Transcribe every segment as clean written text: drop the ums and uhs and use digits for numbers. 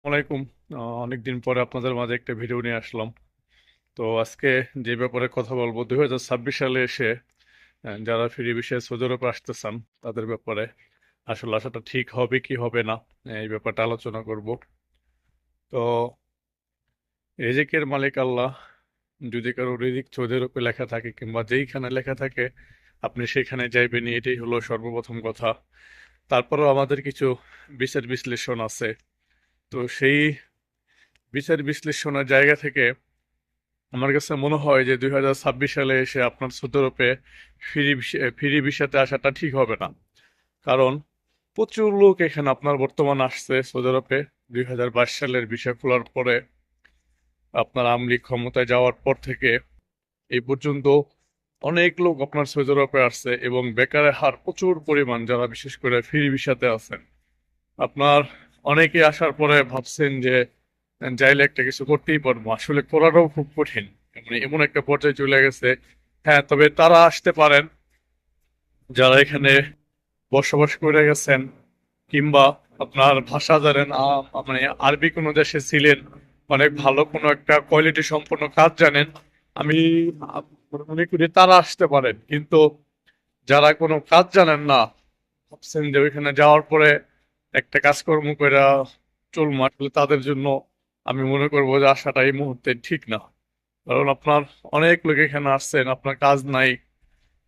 আসসালামাইকুম। অনেকদিন পরে আপনাদের মাঝে একটা ভিডিও নিয়ে আসলাম। তো আজকে যে ব্যাপারে কথা বলবো, 2026 সালে এসে যারা ফ্রি বিষয়ে সৌদি আরবে আসতে চান তাদের ব্যাপারে আসলে আসাটা ঠিক হবে কি হবে না, এই ব্যাপারটা আলোচনা করব। তো রিজিকের মালিক আল্লাহ। যদি কারো রিজিক সৌদি আরবে লেখা থাকে কিংবা যেইখানে লেখা থাকে আপনি সেখানে যাইবেন, এটাই হলো সর্বপ্রথম কথা। তারপরেও আমাদের কিছু বিচার বিশ্লেষণ আছে। তো সেই বিচার বিশ্লেষণের জায়গা থেকে আমার কাছে মনে হয় যে 2026 সালে এসে আপনার সৌদি আরবে ফ্রি ভিসাতে আসাটা ঠিক হবে না। কারণ প্রচুর লোক এখানে আপনার বর্তমান আসছে সৌদি আরবে 2022 সালের ভিসা খোলার পরে। আপনার আওয়ামী লীগ ক্ষমতায় যাওয়ার পর থেকে এই পর্যন্ত অনেক লোক আপনার সৌদি আরবে আসছে এবং বেকারের হার প্রচুর পরিমাণ, যারা বিশেষ করে ফ্রি ভিসাতে আছেন। আপনার অনেকে আসার পরে ভাবছেন যে চাইলে একটা কিছু করতেই পারবো, আসলে করাটাও খুব কঠিন। মানে এমন একটা পর্যায়ে চলে গেছে। হ্যাঁ, তবে তারা আসতে পারেন যারা এখানে বসবাস করে গেছেন কিংবা আপনার ভাষা জানেন, মানে আরবি কোনো দেশে ছিলেন, অনেক ভালো কোনো একটা কোয়ালিটি সম্পন্ন কাজ জানেন। আমি মনে করি তারা আসতে পারেন, কিন্তু যারা কোনো কাজ জানেন না, ভাবছেন যে ওইখানে যাওয়ার পরে একটা কাজকর্ম করে চলবো, আসলে তাদের জন্য আমি মনে করবো যে আসাটা এই মুহূর্তে ঠিক না। কারণ আপনার অনেক লোক এখানে আসছেন, আপনার কাজ নাই।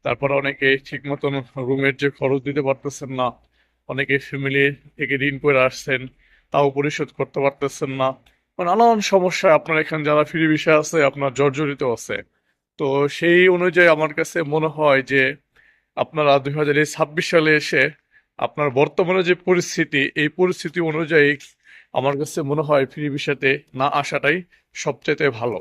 তারপর অনেকে ঠিক মতন রুমের যে খরচ দিতে পারতেছেন না। অনেকে ফ্যামিলি থেকে ঋণ করে আসছেন, তাও পরিশোধ করতে পারতেছেন না। মানে নানান সমস্যায় আপনার এখানে যারা ফ্রি বিষয় আছে আপনার জর্জরিত আছে। তো সেই অনুযায়ী আমার কাছে মনে হয় যে আপনারা 2026 সালে এসে আপনার বর্তমানে যে পরিস্থিতি, এই পরিস্থিতি অনুযায়ী আমার কাছে মনে হয় ফ্রি ভিসাতে না আসাটাই সবচেয়ে ভালো।